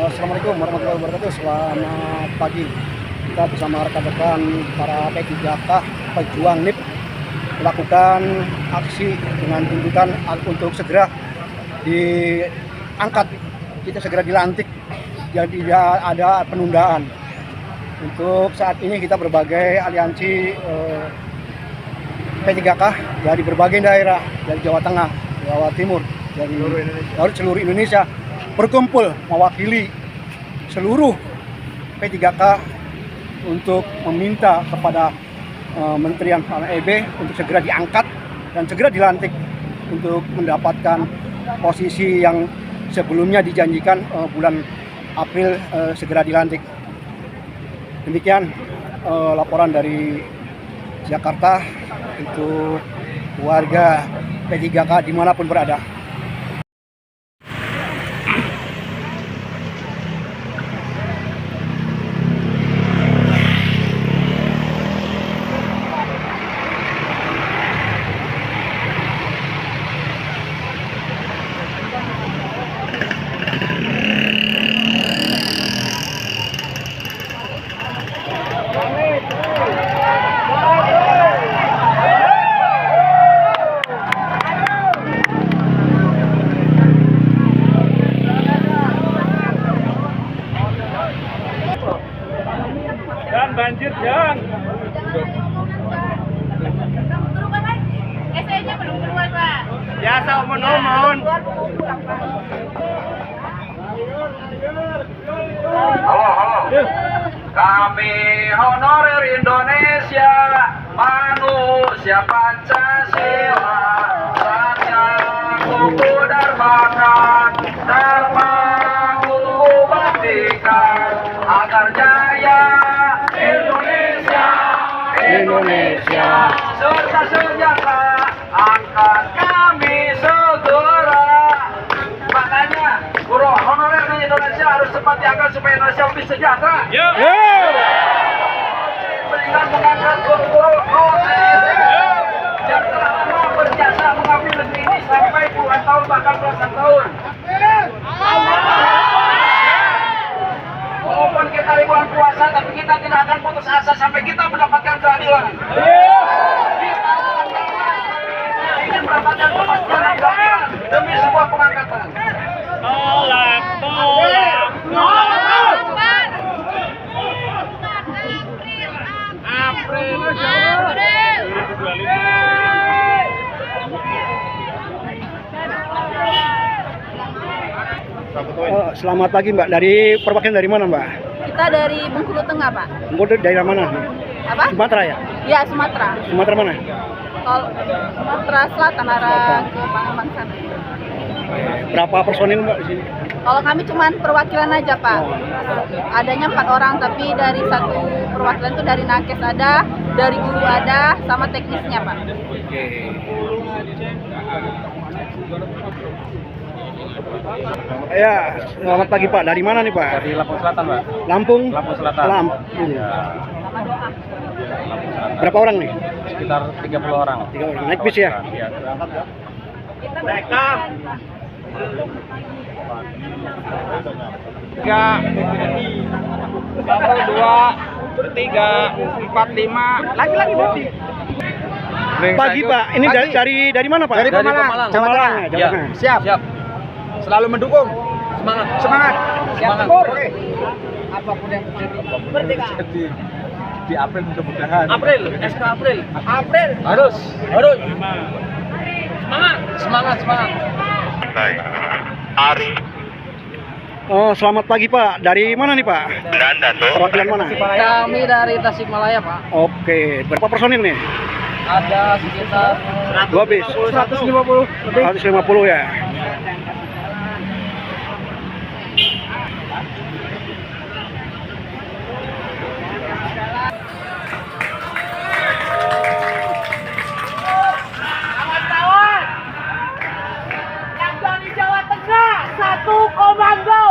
Assalamualaikum warahmatullahi wabarakatuh. Selamat pagi. Kita bersama rekan-rekan para P3K pejuang NIP melakukan aksi dengan tuntutan untuk segera diangkat, kita segera dilantik, jadi tidak ada penundaan. Untuk saat ini kita berbagai aliansi P3K dari berbagai daerah, dari Jawa Tengah, Jawa Timur, dari seluruh Indonesia berkumpul mewakili seluruh P3K untuk meminta kepada Menteri EB untuk segera diangkat dan segera dilantik untuk mendapatkan posisi yang sebelumnya dijanjikan bulan April segera dilantik. Demikian laporan dari Jakarta untuk warga P3K dimanapun berada. Banjir Jan. Berubah lagi. SE-nya belum keluar, Pak. Biasa omon-omon. Halo. Kami honorer Indonesia, manusia Pancasila, Satya Kuku Darmakan, Dharma Kuku Baktikan, agar jaya Indonesia, serta sejahtera akan kami segera. Makanya guru honorer di Indonesia harus cepat diangkat supaya Indonesia lebih sejahtera. Dengan mengangkat guru-guru yang telah lama berjasa mengabdi negeri ini sampai puluhan tahun bahkan belasan tahun. Walaupun kita ribuan puasa, tapi kita tidak akan putus asa sampai kita mendapatkan keadilan. Kita ingin mendapatkan kepastian dan keadilan demi sebuah pengangkatan. Tolak. April. Selamat pagi Mbak, dari perwakilan dari mana Mbak? Kita dari Bengkulu Tengah, Pak. Bengkulu daerah mana? Apa? Sumatera ya? Ya, Sumatera. Sumatera mana? Kalau Sumatera Selatan arah ke Pangaman sana. Berapa personil Mbak di sini? Kalau kami cuma perwakilan aja, Pak. Adanya 4 orang, tapi dari satu perwakilan itu dari nakes ada, dari guru ada, sama teknisnya, Pak. Oke. Ya, selamat pagi Pak. Dari mana nih Pak? Dari Lampung Selatan, Pak. Lampung. Lampung Selatan. Lampung. Ya. Berapa orang nih? Sekitar 30 orang. 3 orang. Naik bis ya? Iya. Rekam. 3 1 2 3 4 5 lagi berarti. Pagi Pak. Ini dari mana Pak? Dari Pemalang. Jawa Tengah. Jawa Ya. Tengah. Siap. Selalu mendukung. Semangat. Siap. Oke. Apapun yang terjadi. Jadi di April mudah-mudahan. April. Harus. Semangat. Ari. Oh, selamat pagi Pak. Dari mana nih Pak? Perwakilan mana? Kami dari Tasikmalaya, Pak. Oke. Berapa personil nih? Ada sekitar 2 bis. 150 lebih. 150 ya. Kawan-kawan, yang dari Jawa Tengah, satu komando.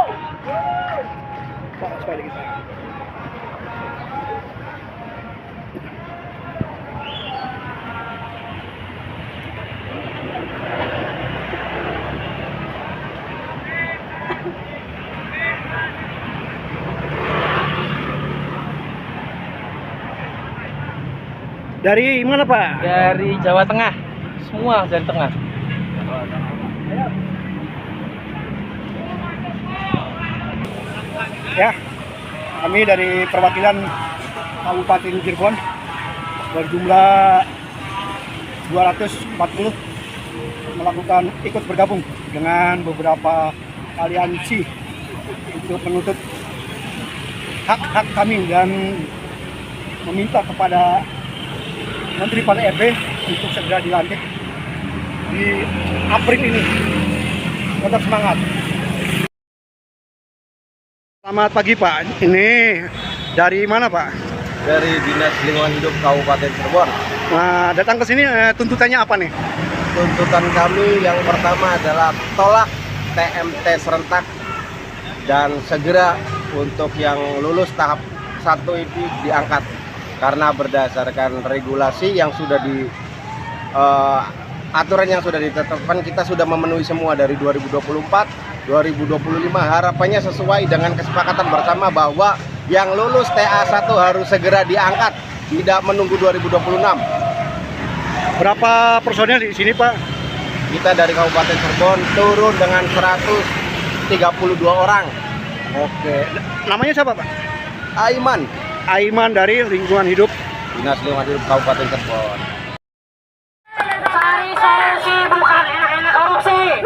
Pak, sekali lagi. Dari mana Pak? Dari Jawa Tengah. Semua dari tengah. Ya, kami dari perwakilan Kabupaten Cirebon berjumlah 240 melakukan ikut bergabung dengan beberapa aliansi untuk menuntut hak-hak kami dan meminta kepada Menteri Pan-RB untuk segera dilantik di April ini. Tetap semangat. Selamat pagi Pak. Ini dari mana Pak? Dari Dinas Lingkungan Hidup Kabupaten Cirebon. Nah, datang ke sini tuntutannya apa nih? Tuntutan kami yang pertama adalah tolak TMT serentak dan segera untuk yang lulus tahap 1 ini diangkat karena berdasarkan regulasi yang sudah aturan yang sudah ditetapkan kita sudah memenuhi semua dari 2024 2025. Harapannya sesuai dengan kesepakatan bersama bahwa yang lulus TA1 harus segera diangkat, tidak menunggu 2026. Berapa personel di sini Pak? Kita dari Kabupaten Cirebon turun dengan 132 orang. Oke. Namanya siapa Pak? Aiman, Aiman dari Lingkungan Hidup. Dinas Lingkungan Hidup Kabupaten Cirebon. Cari solusi bukan enak-enak korupsi.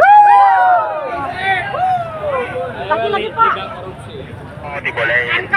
Lagi Pak. Dibolehin.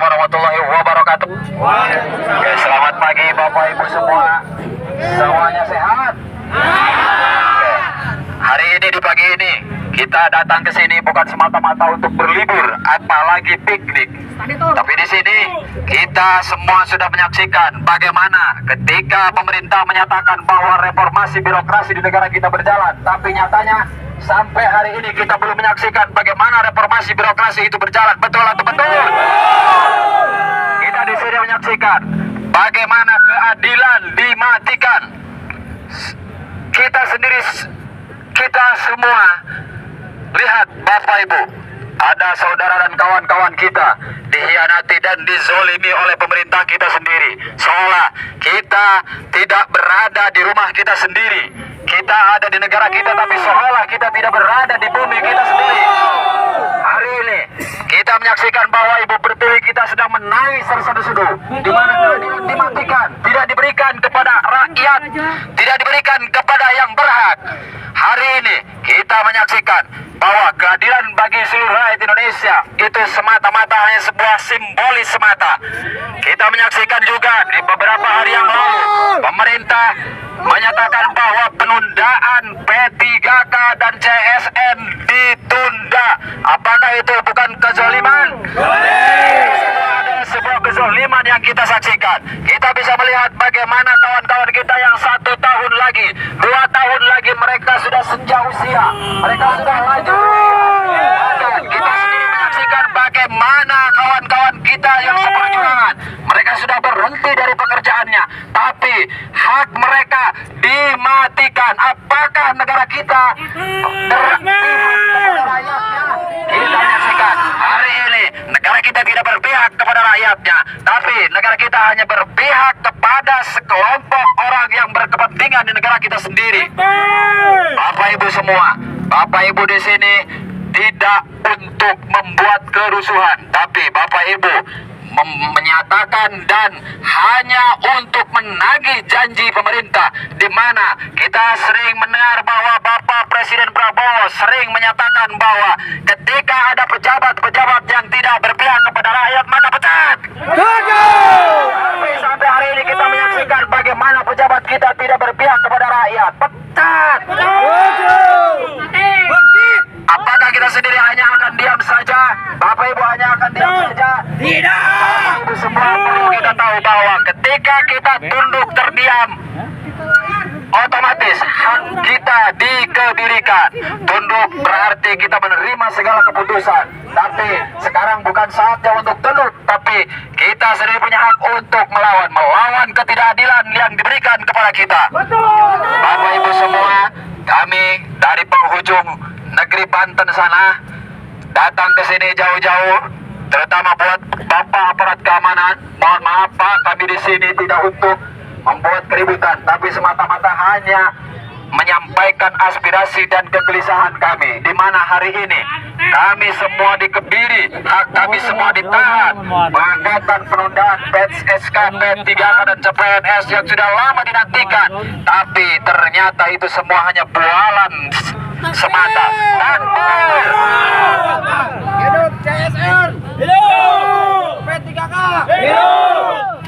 Warahmatullahi wabarakatuh. Oke, selamat pagi Bapak Ibu semua. Semuanya sehat? Oke. Hari ini di pagi ini kita datang ke sini bukan semata-mata untuk berlibur, apalagi piknik. Tapi di sini kita semua sudah menyaksikan bagaimana ketika pemerintah menyatakan bahwa reformasi birokrasi di negara kita berjalan, tapi nyatanya sampai hari ini kita belum menyaksikan bagaimana reformasi birokrasi itu berjalan. Betul atau betul? Kita di sini menyaksikan bagaimana keadilan dimatikan. Kita semua lihat Bapak Ibu, ada saudara dan kawan-kawan kita dihianati dan dizolimi oleh pemerintah kita sendiri. Seolah kita tidak berada di rumah kita sendiri. Kita ada di negara kita, tapi seolah kita tidak berada di bumi kita sendiri. Hari ini kita menyaksikan bahwa Ibu Pertiwi kita sedang menangis terseduh-seduh, di mana keadilan dimatikan, tidak diberikan kepada rakyat, tidak diberikan kepada yang berhak. Hari ini kita menyaksikan bahwa keadilan bagi seluruh rakyat Indonesia itu semata-mata hanya sebuah simbolis semata. Kita menyaksikan juga di beberapa hari yang lalu pemerintah menyatakan bahwa penundaan P3K dan CSN ditunda. Apakah itu bukan kezaliman? Itu adalah sebuah kezaliman yang kita saksikan. Kita bisa melihat bagaimana kawan-kawan kita yang 1 tahun lagi, 2 tahun lagi mereka sudah senja usia, mereka sudah lanjut. Bahkan kita sendiri menyaksikan bagaimana kawan-kawan kita yang seperjuangan, mereka sudah berhenti dari pekerjaannya, tapi hak mereka dimatikan. Apakah negara kita berpihak kepada rakyatnya? Kita menyaksikan hari ini negara kita tidak berpihak kepada rakyatnya, tapi negara kita hanya berpihak kepada sekelompok orang yang berkepentingan di negara kita sendiri. Bapak Ibu semua, Bapak Ibu di sini tidak untuk membuat kerusuhan, tapi Bapak Ibu menyatakan dan hanya untuk menagih janji pemerintah, di mana kita sering mendengar bahwa Bapak Presiden Prabowo sering menyatakan bahwa ketika ada pejabat-pejabat yang tidak berpihak kepada rakyat maka pecat. Tapi sampai hari ini kita menyaksikan bagaimana pejabat kita tidak berpihak kepada rakyat. Pecat. Apakah kita sendiri hanya akan diam saja? Bapak Ibu hanya akan diam saja? Tidak. Bapak Ibu semua perlu kita tahu bahwa ketika kita tunduk terdiam, otomatis hak kita dikebirikan. Tunduk berarti kita menerima segala keputusan. Tapi sekarang bukan saatnya untuk tunduk, tapi kita sendiri punya hak untuk melawan ketidakadilan yang diberikan kepada kita. Bapak Ibu semua, kami dari penghujung negeri Banten sana datang ke sini jauh-jauh, terutama buat Bapak aparat keamanan. Mohon maaf Pak, kami di sini tidak untuk membuat keributan, tapi semata-mata hanya menyampaikan aspirasi dan kegelisahan kami, di mana hari ini kami semua dikebiri, hak kami semua ditahan. Pengangkatan penundaan SKP 3K dan CPNS yang sudah lama dinantikan, tapi ternyata itu semua hanya bualan semata. Dan Hidup CSR. Hidup P3K. Hidup.